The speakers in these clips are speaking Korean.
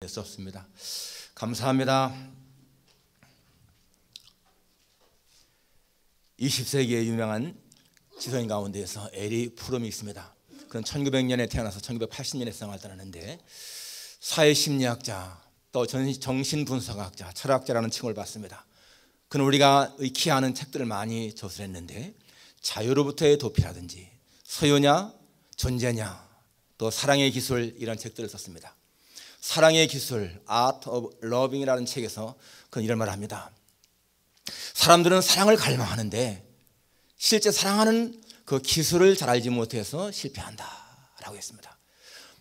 수 없습니다. 감사합니다. 20세기의 유명한 지성인 가운데에서 에리 프롬이 있습니다. 그는 1900년에 태어나서 1980년에 생활을 하는데 사회심리학자 또 정신분석학자, 철학자라는 칭호를 받습니다. 그는 우리가 익히 아는 책들을 많이 저술했는데 자유로부터의 도피라든지 소유냐 존재냐 또 사랑의 기술 이런 책들을 썼습니다. 사랑의 기술 Art of Loving이라는 책에서 그는 이런 말을 합니다. 사람들은 사랑을 갈망하는데 실제 사랑하는 그 기술을 잘 알지 못해서 실패한다 라고 했습니다.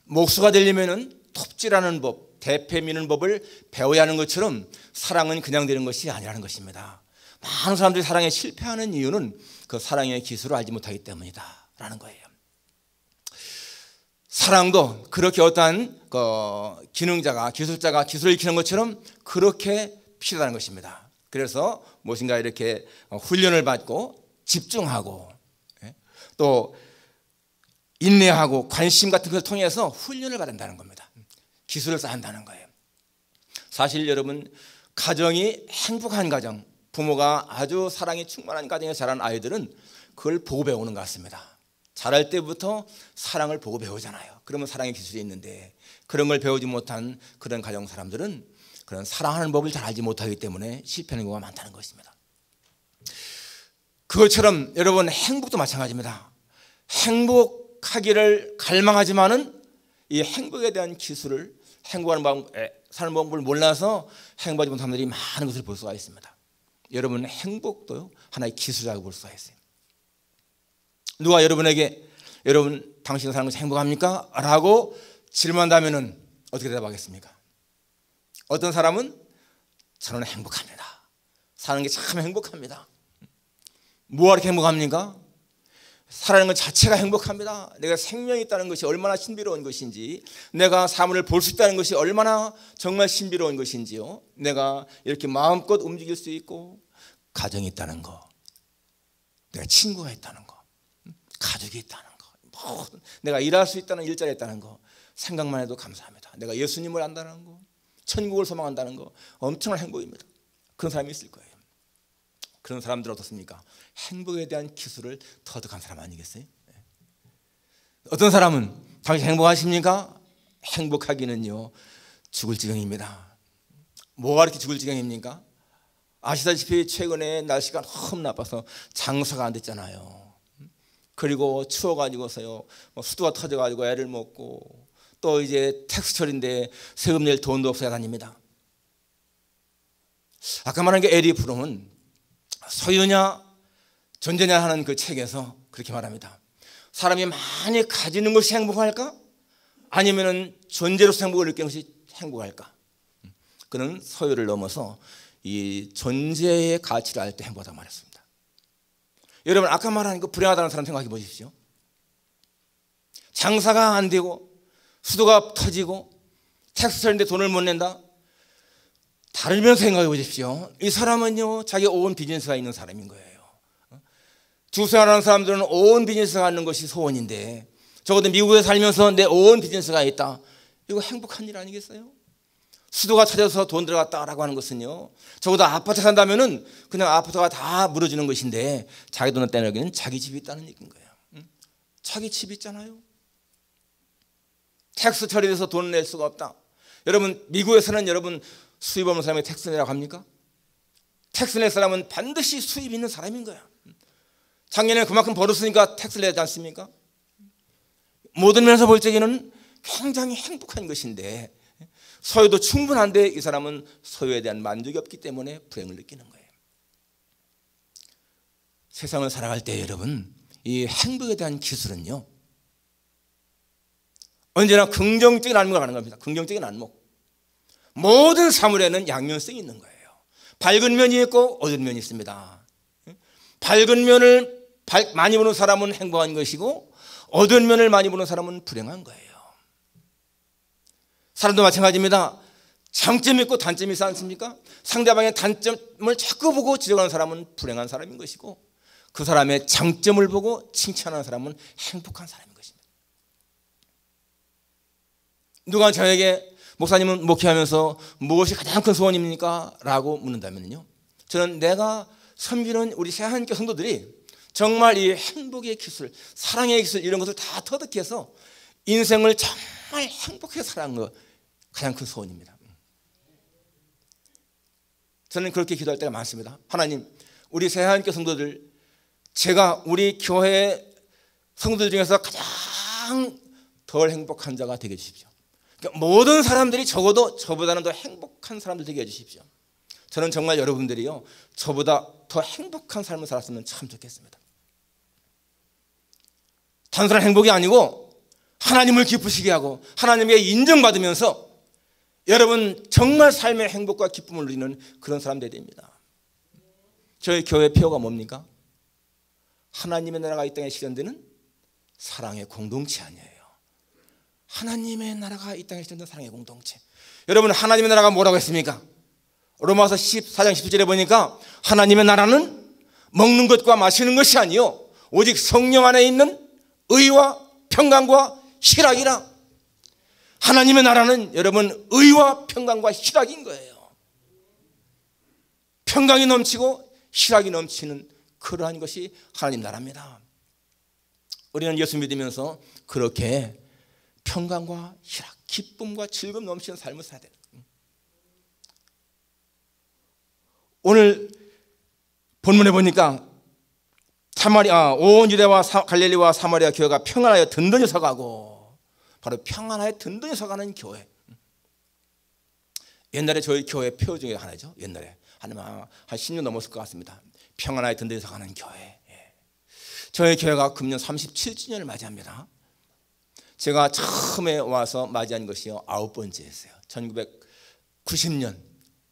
목수가 되려면 톱질하는 법, 대패 미는 법을 배워야 하는 것처럼 사랑은 그냥 되는 것이 아니라는 것입니다. 많은 사람들이 사랑에 실패하는 이유는 그 사랑의 기술을 알지 못하기 때문이다 라는 거예요. 사랑도 그렇게 어떠한 기능자가, 기술자가 기술을 익히는 것처럼 그렇게 필요하다는 것입니다. 그래서 무엇인가 이렇게 훈련을 받고 집중하고 또 인내하고 관심 같은 것을 통해서 훈련을 받는다는 겁니다. 기술을 쌓는다는 거예요. 사실 여러분, 가정이 행복한 가정, 부모가 아주 사랑이 충만한 가정에서 자란 아이들은 그걸 보고 배우는 것 같습니다. 자랄 때부터 사랑을 보고 배우잖아요. 그러면 사랑의 기술이 있는데 그런 걸 배우지 못한 그런 가정 사람들은 그런 사랑하는 법을 잘 알지 못하기 때문에 실패하는 경우가 많다는 것입니다. 그것처럼 여러분, 행복도 마찬가지입니다. 행복하기를 갈망하지만은 이 행복에 대한 기술을, 행복하는 방법, 사는 방법을 몰라서 행복하지 못한 사람들이 많은 것을 볼 수가 있습니다. 여러분, 행복도요 하나의 기술이라고 볼 수가 있어요. 누가 여러분에게 여러분 당신이 사는 것이 행복합니까? 라고 질문한다면 어떻게 대답하겠습니까? 어떤 사람은 저는 행복합니다. 사는 게 참 행복합니다. 뭐가 그렇게 행복합니까? 살아가는 것 자체가 행복합니다. 내가 생명이 있다는 것이 얼마나 신비로운 것인지, 내가 사물을 볼 수 있다는 것이 얼마나 정말 신비로운 것인지요. 내가 이렇게 마음껏 움직일 수 있고, 가정이 있다는 거, 내가 친구가 있다는 거, 가족이 있다는 거, 내가 일할 수 있다는 일자리가 있다는 거, 생각만 해도 감사합니다. 내가 예수님을 안다는 거, 천국을 소망한다는 거, 엄청난 행복입니다. 그런 사람이 있을 거예요. 그런 사람들 어떻습니까? 행복에 대한 기술을 터득한 사람 아니겠어요? 어떤 사람은 당신 행복하십니까? 행복하기는요 죽을 지경입니다. 뭐가 그렇게 죽을 지경입니까? 아시다시피 최근에 날씨가 너무 나빠서 장사가 안 됐잖아요. 그리고 추워가지고서요 수도가 터져가지고 애를 먹고, 또 이제 텍스철인데 세금 낼 돈도 없어야 다닙니다. 아까 말한 게 에리 프롬은 소유냐 존재냐 하는 그 책에서 그렇게 말합니다. 사람이 많이 가지는 것이 행복할까? 아니면 존재로서 행복을 느끼는 것이 행복할까? 그는 소유를 넘어서 이 존재의 가치를 알 때 행복하다고 말했습니다. 여러분, 아까 말한 그 불행하다는 사람 생각해 보십시오. 장사가 안 되고 수도가 터지고 텍스 처리인데 돈을 못 낸다. 다른 면에서 생각해 보십시오. 이 사람은요 자기 온 비즈니스가 있는 사람인 거예요. 주생활하는 사람들은 온 비즈니스가 갖는 것이 소원인데, 적어도 미국에 살면서 내 온 비즈니스가 있다. 이거 행복한 일 아니겠어요? 수도가 터져서 돈 들어갔다라고 하는 것은요, 적어도 아파트 산다면은 그냥 아파트가 다 무너지는 것인데 자기 돈을 떼내기는 자기 집이 있다는 얘기인 거예요. 자기 집이 있잖아요. 텍스 처리돼서 돈을 낼 수가 없다. 여러분, 미국에서는 여러분 수입 없는 사람이 텍스 내라고 합니까? 텍스 낼 사람은 반드시 수입 있는 사람인 거야. 작년에 그만큼 벌었으니까 텍스 내지 않습니까? 모든 면에서 볼 적에는 굉장히 행복한 것인데, 소유도 충분한데 이 사람은 소유에 대한 만족이 없기 때문에 불행을 느끼는 거예요. 세상을 살아갈 때 여러분, 이 행복에 대한 기술은요 언제나 긍정적인 안목을 가는 겁니다. 긍정적인 안목. 모든 사물에는 양면성이 있는 거예요. 밝은 면이 있고 어두운 면이 있습니다. 밝은 면을 많이 보는 사람은 행복한 것이고, 어두운 면을 많이 보는 사람은 불행한 거예요. 사람도 마찬가지입니다. 장점이 있고 단점이 있지 않습니까? 상대방의 단점을 자꾸 보고 지적하는 사람은 불행한 사람인 것이고, 그 사람의 장점을 보고 칭찬하는 사람은 행복한 사람인 것입니다. 누가 저에게 목사님은 목회하면서 무엇이 가장 큰 소원입니까? 라고 묻는다면요, 저는 내가 섬기는 우리 새하나님께 성도들이 정말 이 행복의 기술, 사랑의 기술 이런 것을 다 터득해서 인생을 정말 행복하게 살아가는 것 가장 큰 소원입니다. 저는 그렇게 기도할 때가 많습니다. 하나님, 우리 새하나님께 성도들, 제가 우리 교회 성도들 중에서 가장 덜 행복한 자가 되게 해주십시오. 그러니까 모든 사람들이 적어도 저보다는 더 행복한 사람들 되게 해주십시오. 저는 정말 여러분들이요, 저보다 더 행복한 삶을 살았으면 참 좋겠습니다. 단순한 행복이 아니고 하나님을 기쁘시게 하고 하나님에게 인정받으면서 여러분 정말 삶의 행복과 기쁨을 누리는 그런 사람들이 됩니다. 저희 교회 표어가 뭡니까? 하나님의 나라가 이 땅에 실현되는 사랑의 공동체 아니에요. 하나님의 나라가 이 땅에 실현되는 사랑의 공동체. 여러분, 하나님의 나라가 뭐라고 했습니까? 로마서 14장 17절에 보니까 하나님의 나라는 먹는 것과 마시는 것이 아니요 오직 성령 안에 있는 의와 평강과 희락이라. 하나님의 나라는 여러분 의와 평강과 희락인 거예요. 평강이 넘치고 희락이 넘치는 그러한 것이 하나님 나라입니다. 우리는 예수 믿으면서 그렇게 평강과 희락, 기쁨과 즐거움 넘치는 삶을 살아야 돼요. 오늘 본문에 보니까 온 유대와 갈릴리와 사마리아 교회가 평안하여 든든히 서가고, 바로 평안하여 든든히 서가는 교회. 옛날에 저희 교회 표어 중에 하나죠. 옛날에 한 10년 넘었을 것 같습니다. 평안하여 든든히 서가는 교회. 저희 교회가 금년 37주년을 맞이합니다. 제가 처음에 와서 맞이한 것이요 9번째였어요. 1990년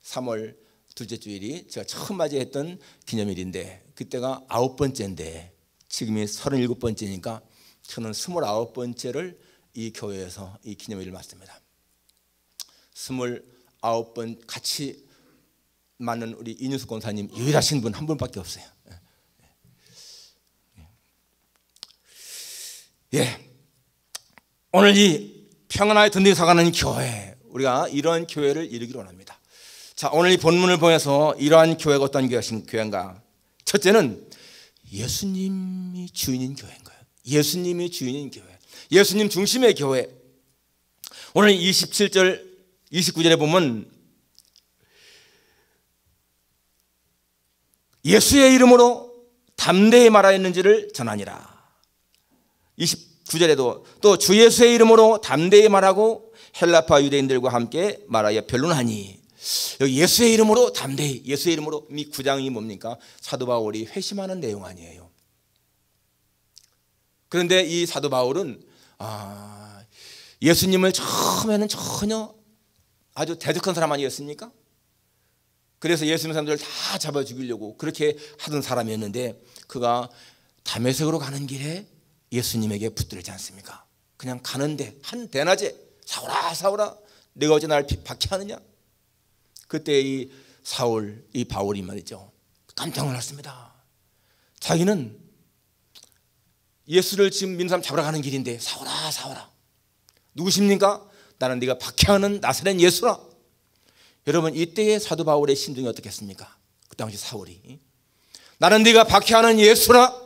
3월 둘째 주일이 제가 처음 맞이했던 기념일인데, 그때가 9번째인데 지금이 37번째니까 저는 29번째를 이 교회에서 이 기념일을 맞습니다. 29번 같이 맞는 우리 이윤숙 권사님 유일하신 분 한 분밖에 없어요. 예, 오늘 이 평안하여 든든히 서가는 교회, 우리가 이런 교회를 이루기를 원합니다. 자, 오늘 이 본문을 보면서 이러한 교회가 어떤 교회인가? 첫째는 예수님이 주인인 교회인 거예요. 예수님이 주인인 교회, 예수님 중심의 교회. 오늘 27절 29절에 보면 예수의 이름으로 담대히 말하였는지를 전하니라. 29절에도 또 주 예수의 이름으로 담대히 말하고 헬라파 유대인들과 함께 말하여 변론하니. 여기 예수의 이름으로 담대히, 예수의 이름으로, 이 9장이 뭡니까? 사도 바울이 회심하는 내용 아니에요. 그런데 이 사도 바울은 예수님을 처음에는 전혀 아주 대적한 사람 아니었습니까? 그래서 예수님 사람들을 다 잡아 죽이려고 그렇게 하던 사람이었는데, 그가 다메섹으로 가는 길에 예수님에게 붙들지 않습니까? 그냥 가는데 한 대낮에 사울아 사울아 내가 어제 날 박해하느냐? 그때 이 사울, 이 바울이 말이죠, 깜짝 놀랐습니다. 자기는 예수를 지금 믿는 사람 잡으러 가는 길인데 사울아 사울아 누구십니까? 나는 네가 박해하는 나사렛 예수라. 여러분, 이때의 사도 바울의 심정이 어떻겠습니까? 그 당시 사울이 나는 네가 박해하는 예수라.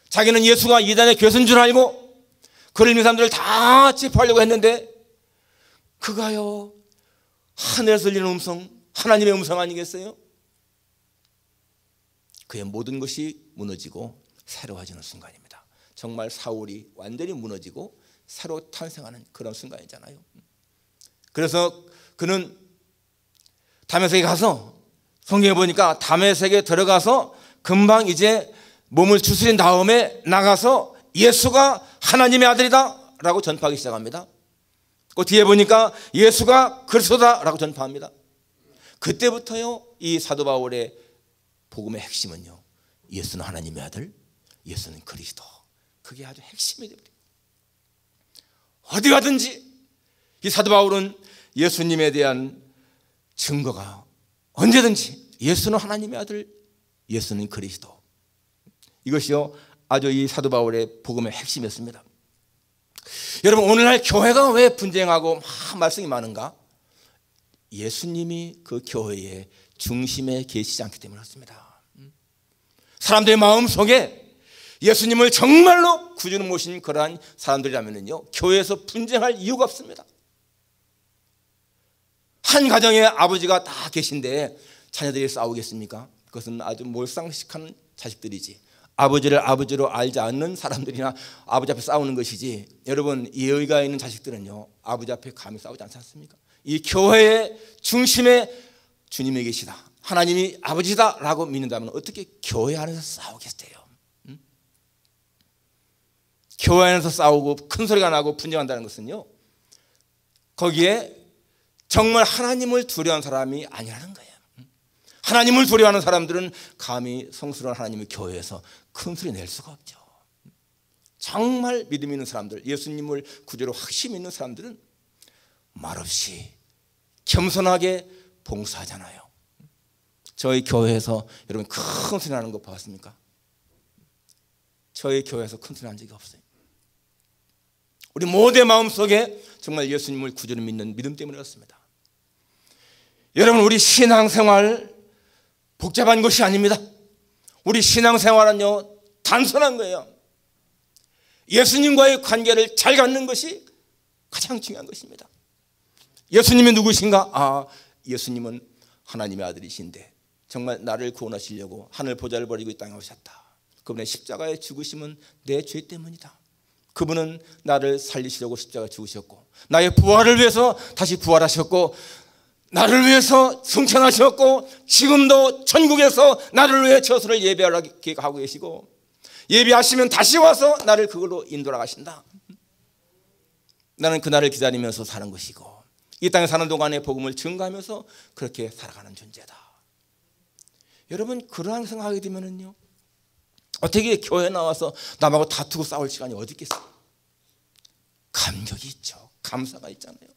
자기는 예수가 이단의 교수인 줄 알고 그를 믿는 사람들을 다 체포하려고 했는데, 그가요 하늘에서 들리는 음성, 하나님의 음성 아니겠어요? 그의 모든 것이 무너지고 새로워지는 순간입니다. 정말 사울이 완전히 무너지고 새로 탄생하는 그런 순간이잖아요. 그래서 그는 다메섹에 가서, 성경에 보니까 다메섹에 들어가서 금방 이제 몸을 추스린 다음에 나가서 예수가 하나님의 아들이다 라고 전파하기 시작합니다. 그 뒤에 보니까 예수가 그리스도다 라고 전파합니다. 그때부터요 이 사도 바울의 복음의 핵심은요, 예수는 하나님의 아들, 예수는 그리스도. 그게 아주 핵심이 됩니다. 어디 가든지 이 사도 바울은 예수님에 대한 증거가 언제든지 예수는 하나님의 아들, 예수는 그리스도. 이것이요 아주 이 사도 바울의 복음의 핵심이었습니다. 여러분, 오늘날 교회가 왜 분쟁하고 막 말썽이 많은가? 예수님이 그 교회의 중심에 계시지 않기 때문에 그렇습니다. 사람들의 마음속에 예수님을 정말로 구주로 모신 그러한 사람들이라면요, 교회에서 분쟁할 이유가 없습니다. 한 가정에 아버지가 다 계신데 자녀들이 싸우겠습니까? 그것은 아주 몰상식한 자식들이지, 아버지를 아버지로 알지 않는 사람들이나 아버지 앞에 싸우는 것이지, 여러분, 예의가 있는 자식들은요, 아버지 앞에 감히 싸우지 않지 않습니까? 이 교회의 중심에 주님이 계시다, 하나님이 아버지다 라고 믿는다면 어떻게 교회 안에서 싸우겠어요? 교회 안에서 싸우고 큰 소리가 나고 분쟁한다는 것은요, 거기에 정말 하나님을 두려워하는 사람이 아니라는 거예요. 하나님을 두려워하는 사람들은 감히 성스러운 하나님의 교회에서 큰 소리 낼 수가 없죠. 정말 믿음 있는 사람들, 예수님을 구주로 확실히 믿는 사람들은 말없이 겸손하게 봉사하잖아요. 저희 교회에서 여러분 큰 소리 나는 거 봤습니까? 저희 교회에서 큰 소리 난 적이 없어요. 우리 모두의 마음속에 정말 예수님을 구주로 믿는 믿음 때문에 그렇습니다. 여러분, 우리 신앙생활 복잡한 것이 아닙니다. 우리 신앙생활은요, 단순한 거예요. 예수님과의 관계를 잘 갖는 것이 가장 중요한 것입니다. 예수님이 누구신가? 예수님은 하나님의 아들이신데 정말 나를 구원하시려고 하늘 보좌를 버리고 이 땅에 오셨다. 그분의 십자가의 죽으심은 내 죄 때문이다. 그분은 나를 살리시려고 십자가 죽으셨고, 나의 부활을 위해서 다시 부활하셨고, 나를 위해서 승천하셨고, 지금도 천국에서 나를 위해 처소를 예배하게 하고 계시고, 예배하시면 다시 와서 나를 그걸로 인도하 가신다. 나는 그날을 기다리면서 사는 것이고, 이 땅에 사는 동안에 복음을 증거하면서 그렇게 살아가는 존재다. 여러분, 그러한 생각하게 되면은요, 어떻게 교회에 나와서 남하고 다투고 싸울 시간이 어디 있겠어요? 감격이 있죠. 감사가 있잖아요.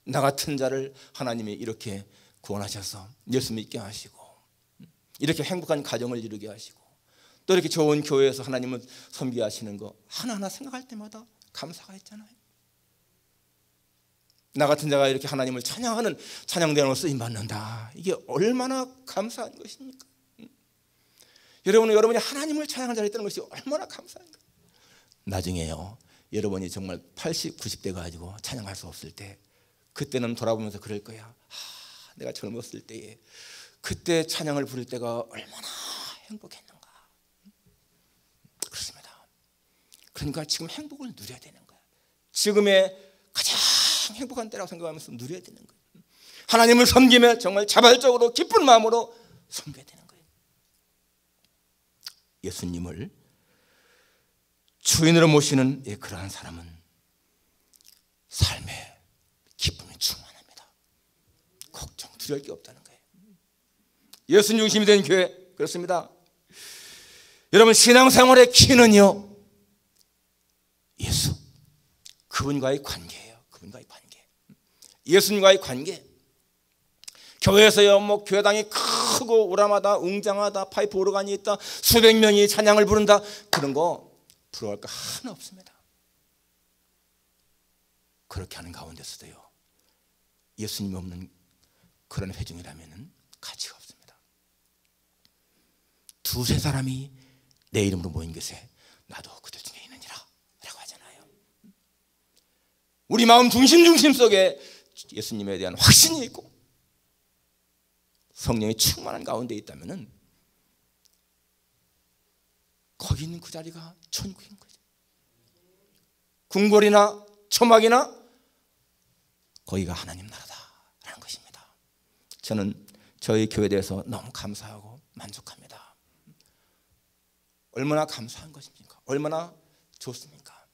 나 같은 자를 하나님이 이렇게 구원하셔서 예수 믿게 하시고, 이렇게 행복한 가정을 이루게 하시고, 또 이렇게 좋은 교회에서 하나님을 섬기게 하시는 거 하나하나 생각할 때마다 감사가 있잖아요. 나 같은 자가 이렇게 하나님을 찬양하는 찬양대로 쓰임받는다. 이게 얼마나 감사한 것입니까? 여러분이 하나님을 찬양하는 자리에 있다는 것이 얼마나 감사한가. 나중에요, 여러분이 정말 80, 90대 가지고 찬양할 수 없을 때, 그때는 돌아보면서 그럴 거야. 내가 젊었을 때에 그때 찬양을 부를 때가 얼마나 행복했는가. 그렇습니다. 그러니까 지금 행복을 누려야 되는 거야. 지금의 가장 행복한 때라고 생각하면서 누려야 되는 거예요. 하나님을 섬기며 정말 자발적으로 기쁜 마음으로 섬겨야 되는 거예요. 예수님을 주인으로 모시는 그러한 사람은 삶에 기쁨이 충만합니다. 걱정, 두려울 게 없다는 거예요. 예수님 중심이 된 교회, 그렇습니다. 여러분, 신앙생활의 키는요, 예수, 그분과의 관계예요. 그분과의 관계, 예수님과의 관계. 교회에서요, 뭐 교회당이 크고 우람하다, 웅장하다, 파이프 오르간이 있다, 수백 명이 찬양을 부른다, 그런 거 부러워할 거 하나 없습니다. 그렇게 하는 가운데서도요, 예수님 없는 그런 회중이라면 가치가 없습니다. 두세 사람이 내 이름으로 모인 것에 나도 그들 중에 있느니라 라고 하잖아요. 우리 마음 중심 속에 예수님에 대한 확신이 있고 성령이 충만한 가운데 있다면 거기 있는 그 자리가 천국인 거죠. 궁궐이나 초막이나 거기가 하나님 나라다라는 것입니다. 저는 저희 교회에 대해서 너무 감사하고 만족합니다. 얼마나 감사한 것입니까? 얼마나 좋습니까?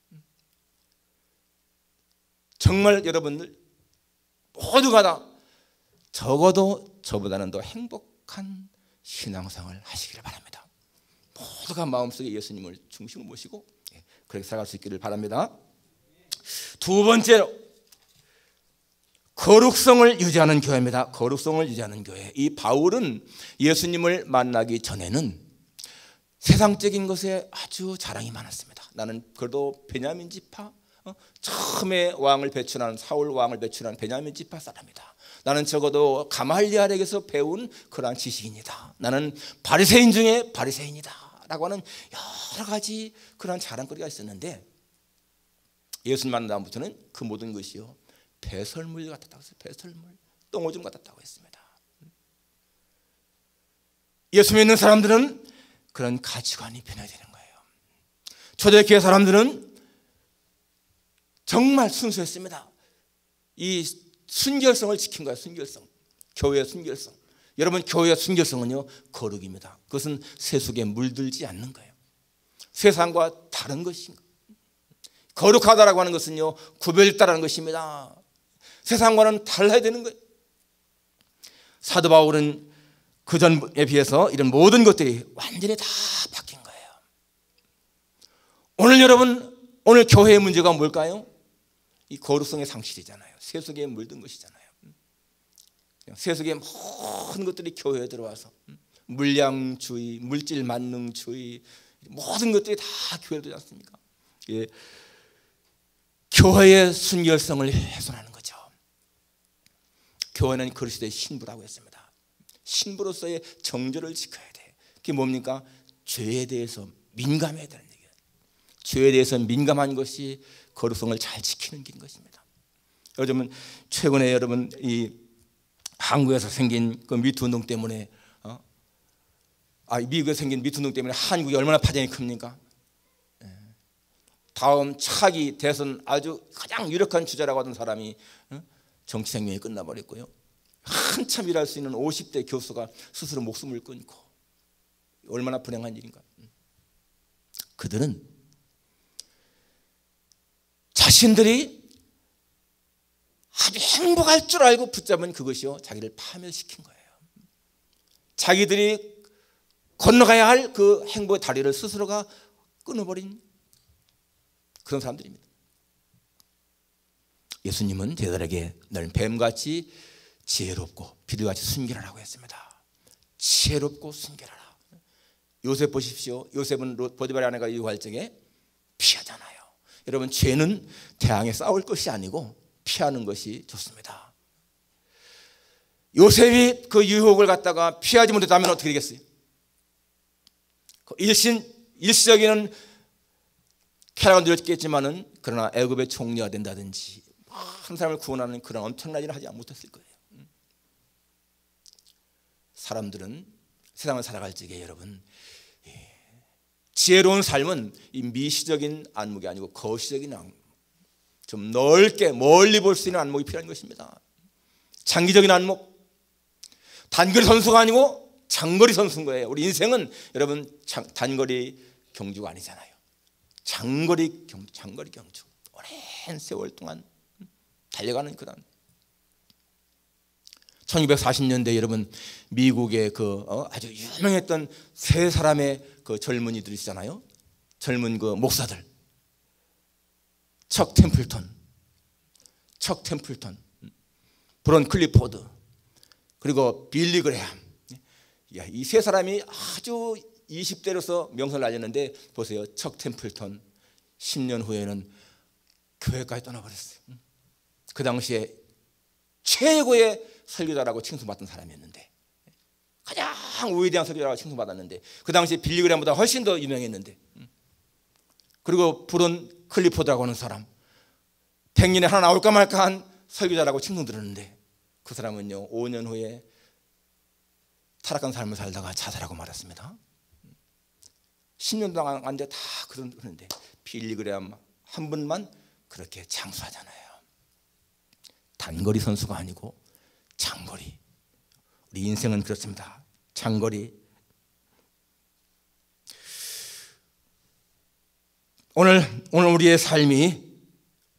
정말 여러분들 모두가 다 적어도 저보다는 더 행복한 신앙생활을 하시기를 바랍니다. 모두가 마음속에 예수님을 중심으로 모시고 그렇게 살아갈 수 있기를 바랍니다. 두 번째로, 거룩성을 유지하는 교회입니다. 거룩성을 유지하는 교회. 이 바울은 예수님을 만나기 전에는 세상적인 것에 아주 자랑이 많았습니다. 나는 그래도 베냐민 지파, 처음에 왕을 배출한 사울 왕을 배출한 베냐민 지파 사람이다. 나는 적어도 가말리엘에게서 배운 그러한 지식인이다. 나는 바리새인 중에 바리새인이다 라고 하는 여러 가지 그러한 자랑거리가 있었는데, 예수님 만난 다음부터는 그 모든 것이요 배설물 같았다고 했어요. 배설물, 똥오줌 같았다고 했습니다. 예수 믿는 사람들은 그런 가치관이 변해야 되는 거예요. 초대교회 사람들은 정말 순수했습니다. 이 순결성을 지킨 거예요. 순결성, 교회의 순결성. 여러분, 교회의 순결성은요 거룩입니다. 그것은 세속에 물들지 않는 거예요. 세상과 다른 것인 거예요. 거룩하다라고 하는 것은요 구별있다라는 것입니다. 세상과는 달라야 되는 거예요. 사도 바울은 그 전에 비해서 이런 모든 것들이 완전히 다 바뀐 거예요. 오늘 여러분, 오늘 교회의 문제가 뭘까요? 이 거룩성의 상실이잖아요. 세속에 물든 것이잖아요. 세속의 모든 것들이 교회에 들어와서 물량주의, 물질 만능주의, 모든 것들이 다 교회에 들어오지 않습니까? 예. 교회의 순결성을 훼손하는 거죠. 교회는 그리스도의 신부라고 했습니다. 신부로서의 정절을 지켜야 돼. 그게 뭡니까? 죄에 대해서 민감해야 되는 얘기예요. 죄에 대해서 민감한 것이 거룩성을 잘 지키는 길인 것입니다. 요즘은 최근에 여러분 이 한국에서 생긴 그 미투 운동 때문에 미국에서 생긴 미투 운동 때문에 한국이 얼마나 파장이 큽니까? 다음 차기 대선 아주 가장 유력한 주자라고 하던 사람이 정치 생명이 끝나버렸고요. 한참 일할 수 있는 50대 교수가 스스로 목숨을 끊고, 얼마나 불행한 일인가. 그들은 자신들이 아주 행복할 줄 알고 붙잡은 그것이요 자기를 파멸시킨 거예요. 자기들이 건너가야 할 그 행복의 다리를 스스로가 끊어버린 그런 사람들입니다. 예수님은 저희들에게 너는 뱀같이 지혜롭고 비둘기같이 순결하라고 했습니다. 지혜롭고 순결하라. 요셉 보십시오. 요셉은 보디발의 아내가 유혹할 적에 피하잖아요. 여러분, 죄는 대항해 싸울 것이 아니고 피하는 것이 좋습니다. 요셉이 그 유혹을 갖다가 피하지 못했다면 어떻게 되겠어요? 일시적인 쾌락은 누렸겠지만은 그러나 애굽의 총리가 된다든지 한 사람을 구원하는 그런 엄청난 일을 하지 못했을 거예요. 사람들은 세상을 살아갈 적에 여러분, 지혜로운 삶은 이 미시적인 안목이 아니고 거시적인 안목, 좀 넓게 멀리 볼 수 있는 안목이 필요한 것입니다. 장기적인 안목, 단거리 선수가 아니고 장거리 선수인 거예요. 우리 인생은 여러분 단거리 경주가 아니잖아요. 장거리 경주, 오랜 세월 동안 달려가는 그런. 1240년대 여러분 미국의 그 아주 유명했던 세 사람의 그 젊은이들이잖아요. 젊은 그 목사들, 척 템플턴, 브론 클리포드, 그리고 빌리 그레함. 이 세 사람이 아주 20대로서 명성을 날렸는데 보세요. 척 템플턴 10년 후에는 교회까지 떠나버렸어요. 그 당시에 최고의 설교자라고 칭송받던 사람이었는데, 가장 위대한 설교자라고 칭송받았는데, 그 당시에 빌리 그레함보다 훨씬 더 유명했는데, 그리고 브론 클리포드라고 하는 사람 100년에 하나 나올까 말까 한 설교자라고 칭송들었는데, 그 사람은요 5년 후에 타락한 삶을 살다가 자살하고 말았습니다. 10년 동안 앉아 다 그러는데 빌리 그레함 한 분만 그렇게 장수하잖아요. 단거리 선수가 아니고 장거리. 우리 인생은 그렇습니다. 장거리. 오늘 우리의 삶이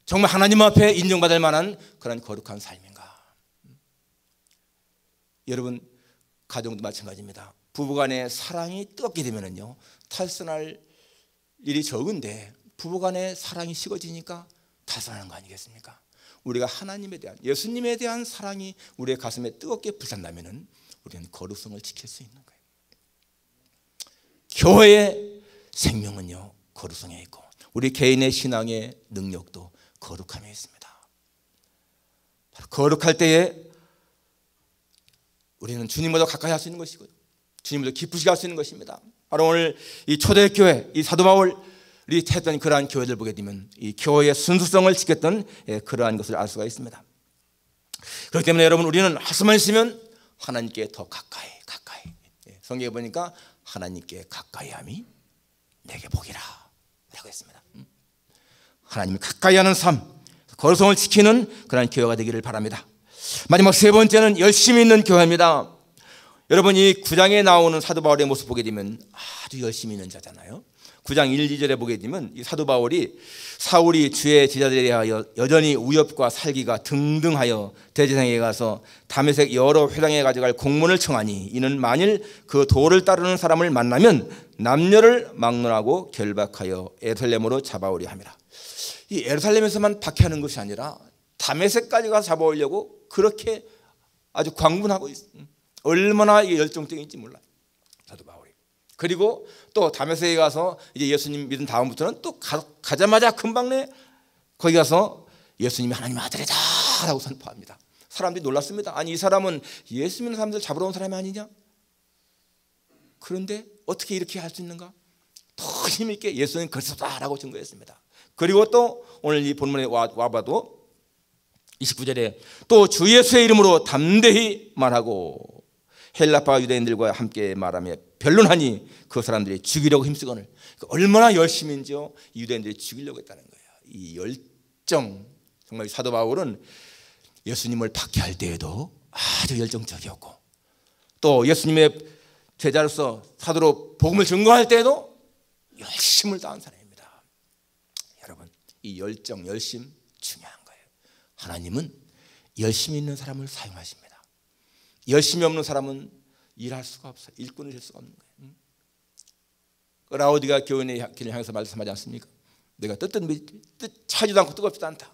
정말 하나님 앞에 인정받을 만한 그런 거룩한 삶인가? 여러분, 가정도 마찬가지입니다. 부부간의 사랑이 뜨겁게 되면은요 탈선할 일이 적은데, 부부간의 사랑이 식어지니까 탈선하는 거 아니겠습니까? 우리가 하나님에 대한, 예수님에 대한 사랑이 우리의 가슴에 뜨겁게 불탄다면은 우리는 거룩성을 지킬 수 있는 거예요. 교회의 생명은요 거룩성에 있고, 우리 개인의 신앙의 능력도 거룩함에 있습니다. 거룩할 때에 우리는 주님보다 가까이 할 수 있는 것이고요, 주님보다 기쁘시게 할 수 있는 것입니다. 바로 오늘 이 초대교회, 이 사도 바울이 했던 그러한 교회들 보게 되면 이 교회의 순수성을 지켰던 그러한 것을 알 수가 있습니다. 그렇기 때문에 여러분, 우리는 할 수만 있으면 하나님께 더 가까이 성경에 보니까 하나님께 가까이함이 내게 복이라 라고 했습니다. 하나님을 가까이 하는 삶, 거룩성을 지키는 그런 교회가 되기를 바랍니다. 마지막 세 번째는 열심히 있는 교회입니다. 여러분, 이 9장에 나오는 사도 바울의 모습 보게 되면 아주 열심히 있는 자잖아요. 9장 1, 2절에 보게 되면 이 사도 바울이 사울이 주의 제자들에 대하여 여전히 우엽과 살기가 등등하여 대제사장에게 가서 다메섹 여러 회당에 가져갈 공문을 청하니 이는 만일 그 도를 따르는 사람을 만나면 남녀를 막론하고 결박하여 예루살렘으로 잡아오려 함이라. 이 예루살렘에서만 박해하는 것이 아니라 다메섹까지 가서 잡아오려고 그렇게 아주 광분하고 있습니다. 얼마나 열정적인지 몰라요, 사도 바울이. 그리고 또 다메섹에 가서 이제 예수님 믿은 다음부터는 또 가자마자 금방 내 거기 가서 예수님이 하나님 아들이다 라고 선포합니다. 사람들이 놀랐습니다. 아니, 이 사람은 예수 믿는 사람들 잡으러 온 사람이 아니냐? 그런데 어떻게 이렇게 할 수 있는가? 더 힘있게 예수님 그리스도다라고 증거했습니다. 그리고 또 오늘 이 본문에 와봐도 29절에 또 주 예수의 이름으로 담대히 말하고 헬라파 유대인들과 함께 말하며 변론하니 그 사람들이 죽이려고 힘쓰거늘. 얼마나 열심인지요, 유대인들이 죽이려고 했다는 거예요. 이 열정, 정말 사도 바울은 예수님을 박해할 때에도 아주 열정적이었고, 또 예수님의 제자로서 사도로 복음을 증거할 때에도 열심을 다한 사람입니다. 여러분, 이 열정, 열심 중요한 거예요. 하나님은 열심히 있는 사람을 사용하십니다. 열심히 없는 사람은 일할 수가 없어요. 일꾼이 될 수가 없는 거예요. 라오디가 교인의 길을 향해서 말씀하지 않습니까? 내가 차지도 않고 뜨겁지도 않다.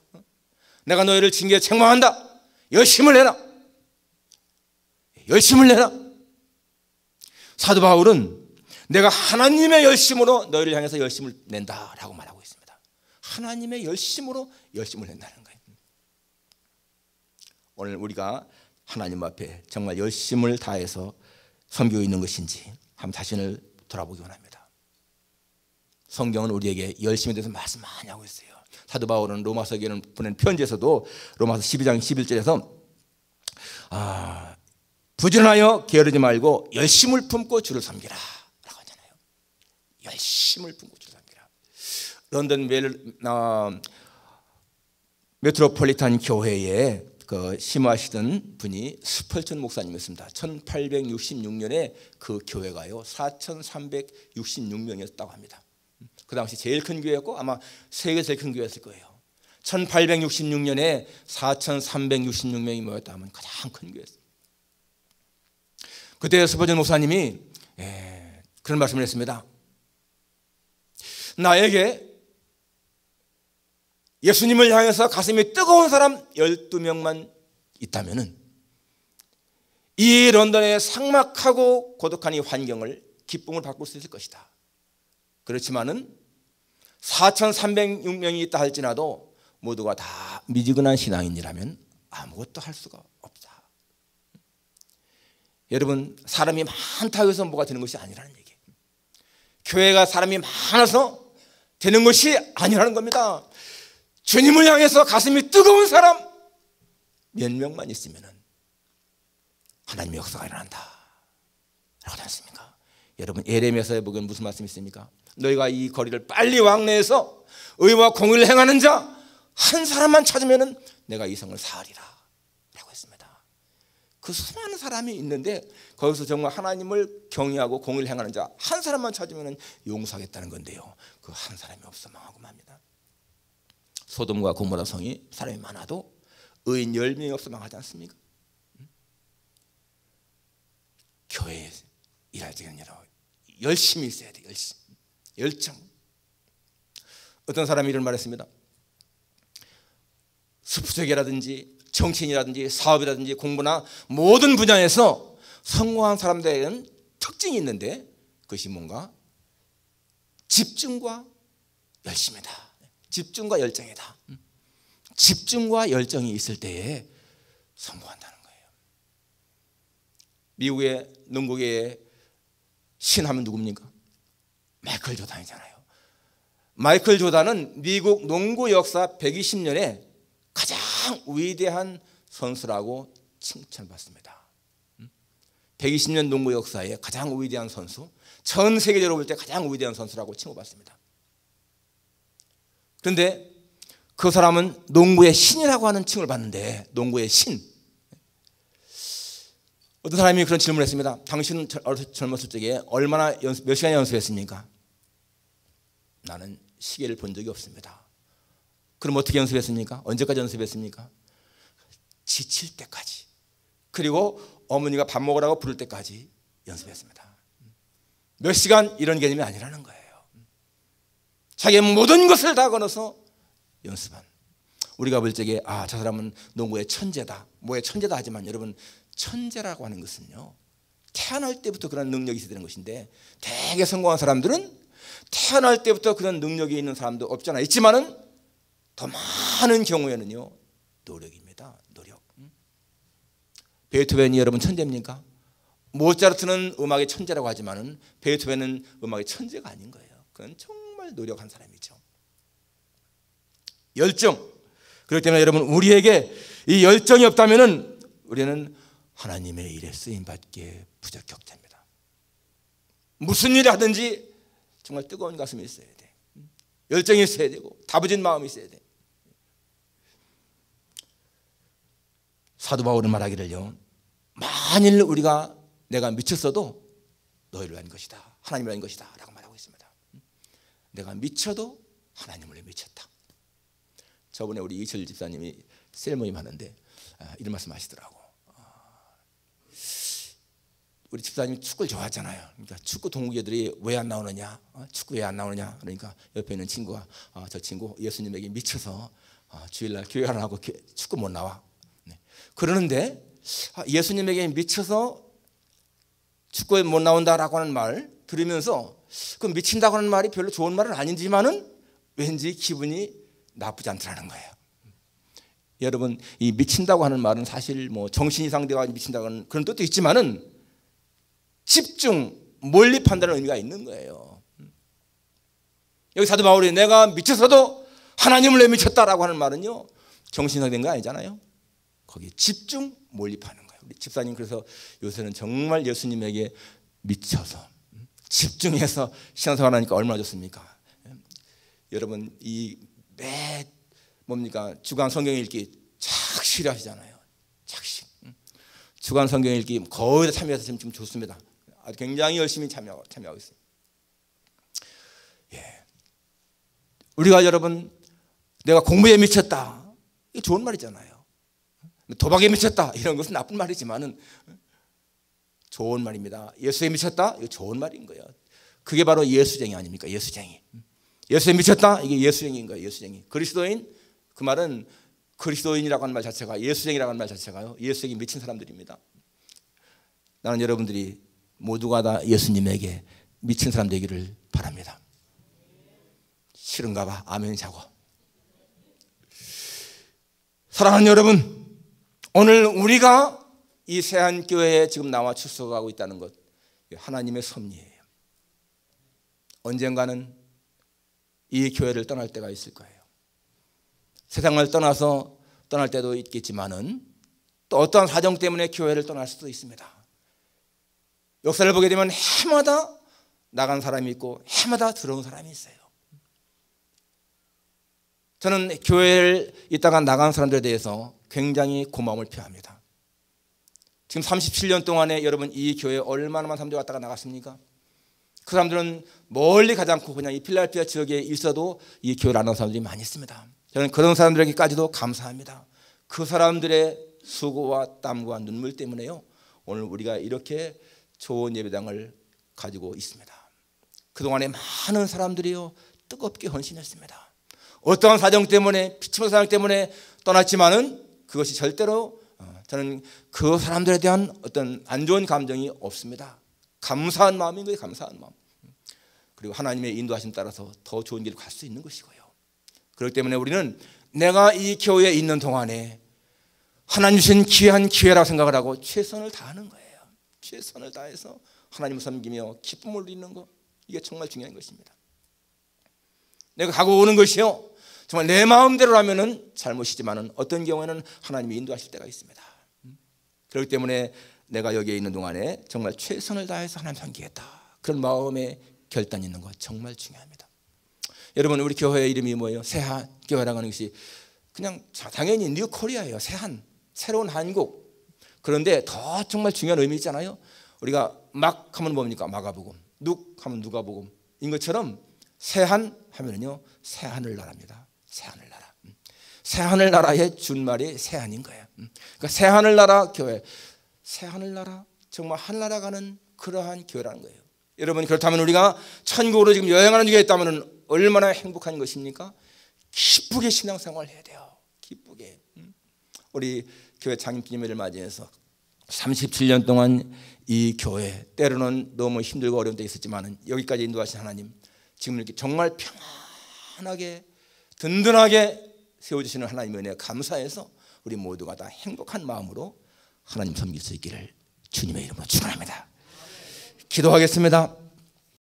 내가 너희를 징계에 책망한다. 열심을 내라. 열심을 내라. 사도 바울은 내가 하나님의 열심으로 너희를 향해서 열심을 낸다라고 말하고 있습니다. 하나님의 열심으로 열심을 낸다는 거예요. 오늘 우리가 하나님 앞에 정말 열심을 다해서 섬기고 있는 것인지 한번 자신을 돌아보기 원합니다. 성경은 우리에게 열심에 대해서 말씀 많이 하고 있어요. 사도 바울은 로마서에 보낸 편지에서도 로마서 12장 11절에서 부지런하여 게으르지 말고 열심을 품고 주를 섬기라 라고 하잖아요. 열심을 품고 주를 섬기라. 런던 메트로폴리탄 교회에 심하시던 분이 스펄전 목사님이었습니다. 1866년에 그 교회가요 4366명이었다고 합니다. 그 당시 제일 큰 교회였고 아마 세계 제일 큰 교회였을 거예요. 1866년에 4366명이 모였다 하면 가장 큰 교회였어요. 그때 스펄전 목사님이 그런 말씀을 했습니다. 나에게 예수님을 향해서 가슴이 뜨거운 사람 12명만 있다면 이 런던의 삭막하고 고독한 이 환경을 기쁨을 바꿀 수 있을 것이다. 그렇지만은 4,306명이 있다 할지라도 모두가 다 미지근한 신앙인이라면 아무것도 할 수가 없다. 여러분, 사람이 많다고 해서 뭐가 되는 것이 아니라는 얘기예요. 교회가 사람이 많아서 되는 것이 아니라는 겁니다. 주님을 향해서 가슴이 뜨거운 사람 몇 명만 있으면 하나님의 역사가 일어난다 라고 하지 않습니까? 여러분, 예레미야서에 보면 무슨 말씀이 있습니까? 너희가 이 거리를 빨리 왕래해서 의와 공의를 행하는 자 한 사람만 찾으면 내가 이 성을 사하리라 라고 했습니다. 그 수많은 사람이 있는데 거기서 정말 하나님을 경외하고 공의를 행하는 자 한 사람만 찾으면 용서하겠다는 건데요, 그 한 사람이 없어 망하고 맙니다. 소돔과 고모라 성이 사람이 많아도 의인 10명이 없어 망하지 않습니까? 교회에 일할 때는 열심히 있어야 돼. 열정. 어떤 사람이 이런 말을 했습니다. 스포츠계라든지 정치인이라든지 사업이라든지 공부나 모든 분야에서 성공한 사람들에게는 특징이 있는데 그것이 뭔가 집중과 열심이다. 집중과 열정이다. 집중과 열정이 있을 때에 성공한다는 거예요. 미국의 농구계의 신하면 누굽니까? 마이클 조던이잖아요. 마이클 조던은 미국 농구 역사 120년에 가장 위대한 선수라고 칭찬받습니다. 120년 농구 역사의 가장 위대한 선수, 전 세계적으로 볼 때 가장 위대한 선수라고 칭호받습니다. 그런데 그 사람은 농구의 신이라고 하는 칭을 받는데, 농구의 신. 어떤 사람이 그런 질문을 했습니다. 당신은 젊었을 적에 얼마나 몇 시간 연습했습니까? 나는 시계를 본 적이 없습니다. 그럼 어떻게 연습했습니까? 언제까지 연습했습니까? 지칠 때까지. 그리고 어머니가 밥 먹으라고 부를 때까지 연습했습니다. 몇 시간 이런 개념이 아니라는 거예요. 자기의 모든 것을 다 걸어서 연습한. 우리가 볼 적에 저 사람은 농구의 천재다, 뭐의 천재다 하지만 여러분, 천재라고 하는 것은요, 태어날 때부터 그런 능력이 있어야 되는 것인데, 되게 성공한 사람들은 태어날 때부터 그런 능력이 있는 사람도 없잖아요. 있지만은 더 많은 경우에는요, 노력입니다. 노력. 베토벤이 여러분 천재입니까? 모차르트는 음악의 천재라고 하지만은 베토벤은 음악의 천재가 아닌 거예요. 그건 정말 노력한 사람이죠. 열정. 그렇기 때문에 여러분, 우리에게 이 열정이 없다면은 우리는 하나님의 일에 쓰임 받기에 부적격자입니다. 무슨 일을 하든지 정말 뜨거운 가슴이 있어야 돼. 열정이 있어야 되고 다부진 마음이 있어야 돼. 사도 바울은 말하기를요, 만일 우리가 내가 미쳤어도 너희를 위한 것이다, 하나님을 위한 것이다 라고 말하고 있습니다. 내가 미쳐도 하나님을 위해 미쳤다. 저번에 우리 이철 집사님이 셀 모임 하는데 이런 말씀 하시더라고. 우리 집사님이 축구를 좋아하잖아요. 그러니까 축구 동호회들이 왜 안 나오느냐, 축구 왜 안 나오느냐. 그러니까 옆에 있는 친구가 저 친구 예수님에게 미쳐서 주일날 교회 안 하고 축구 못 나와. 그러는데 예수님에게 미쳐서 축구에 못 나온다라고 하는 말 들으면서, 그 미친다고 하는 말이 별로 좋은 말은 아니지만은 왠지 기분이 나쁘지 않더라는 거예요. 여러분, 이 미친다고 하는 말은 사실 뭐 정신 이상되어 미친다고 하는 그런 뜻도 있지만은 집중, 몰입한다는 의미가 있는 거예요. 여기 사도 바울이 내가 미쳐서도 하나님을 위해 미쳤다라고 하는 말은요, 정신 이상된 거 아니잖아요. 거기에 집중, 몰입하는 거예요. 우리 집사님 그래서 요새는 정말 예수님에게 미쳐서 집중해서 신앙생활 하니까 얼마나 좋습니까? 여러분, 이 매 뭡니까? 주간 성경 읽기 착실히 하시잖아요. 착실. 주간 성경 읽기 거의 다 참여해서 지금 좋습니다. 아주 굉장히 열심히 참여하고 있어요. 예. 우리가 여러분, 내가 공부에 미쳤다, 이게 좋은 말이잖아요. 도박에 미쳤다, 이런 것은 나쁜 말이지만은 좋은 말입니다. 예수에 미쳤다, 이거 좋은 말인 거예요. 그게 바로 예수쟁이 아닙니까? 예수쟁이. 예수에 미쳤다, 이게 예수쟁이인 거예요. 예수쟁이. 그리스도인, 그 말은 그리스도인이라고 하는 말 자체가, 예수쟁이라고 하는 말 자체가요, 예수에게 미친 사람들입니다. 나는 여러분들이 모두가 다 예수님에게 미친 사람 되기를 바랍니다. 싫은가 봐. 아멘 자고. 사랑하는 여러분, 오늘 우리가 이 세안교회에 지금 나와 출석하고 있다는 것, 하나님의 섭리예요. 언젠가는 이 교회를 떠날 때가 있을 거예요. 세상을 떠나서 떠날 때도 있겠지만은 또 어떠한 사정 때문에 교회를 떠날 수도 있습니다. 역사를 보게 되면 해마다 나간 사람이 있고 해마다 들어온 사람이 있어요. 저는 교회를 있다가 나간 사람들에 대해서 굉장히 고마움을 표합니다. 지금 37년 동안에 여러분, 이 교회에 얼마나 많은 사람들이 왔다가 나갔습니까? 그 사람들은 멀리 가지 않고 그냥 이 필라델피아 지역에 있어도 이 교회를 안 온 사람들이 많이 있습니다. 저는 그런 사람들에게까지도 감사합니다. 그 사람들의 수고와 땀과 눈물 때문에요, 오늘 우리가 이렇게 좋은 예배당을 가지고 있습니다. 그동안에 많은 사람들이요, 뜨겁게 헌신했습니다. 어떠한 사정 때문에, 피치는 사정 때문에 떠났지만은 그것이 절대로 저는 그 사람들에 대한 어떤 안 좋은 감정이 없습니다. 감사한 마음인 거예요. 감사한 마음. 그리고 하나님의 인도하심 따라서 더 좋은 길을 갈 수 있는 것이고요. 그렇기 때문에 우리는 내가 이 교회에 있는 동안에 하나님 주신 귀한 기회라고 생각을 하고 최선을 다하는 거예요. 최선을 다해서 하나님을 섬기며 기쁨을 누리는 것, 이게 정말 중요한 것입니다. 내가 가고 오는 것이요 정말 내 마음대로라면은 잘못이지만은 어떤 경우에는 하나님이 인도하실 때가 있습니다. 그렇기 때문에 내가 여기에 있는 동안에 정말 최선을 다해서 하나님 섬기겠다, 그런 마음의 결단이 있는 것 정말 중요합니다. 여러분, 우리 교회의 이름이 뭐예요? 새한 교회라고 하는 것이 그냥 당연히 뉴 코리아예요. 새한, 새로운 한국. 그런데 더 정말 중요한 의미 있잖아요. 우리가 막 하면 뭡니까? 마가복음. 눅 하면 누가복음. 인 것처럼 새한 하면은요 새하늘 나라입니다. 새하늘 나라. 새하늘 나라의 준말이 새한인 거예요. 그러니까 새하늘 나라 교회, 새하늘 나라, 정말 하늘나라 가는 그러한 교회라는 거예요. 여러분, 그렇다면 우리가 천국으로 지금 여행하는 중에 있다면 얼마나 행복한 것입니까? 기쁘게 신앙생활을 해야 돼요. 기쁘게. 우리 교회 장님들을 맞이해서 37년 동안 이 교회, 때로는 너무 힘들고 어려운 데 있었지만 여기까지 인도하신 하나님, 지금 이렇게 정말 평안하게 든든하게 세워주시는 하나님의 은혜에 감사해서 우리 모두가 다 행복한 마음으로 하나님 섬길 수 있기를 주님의 이름으로 축원합니다. 기도하겠습니다.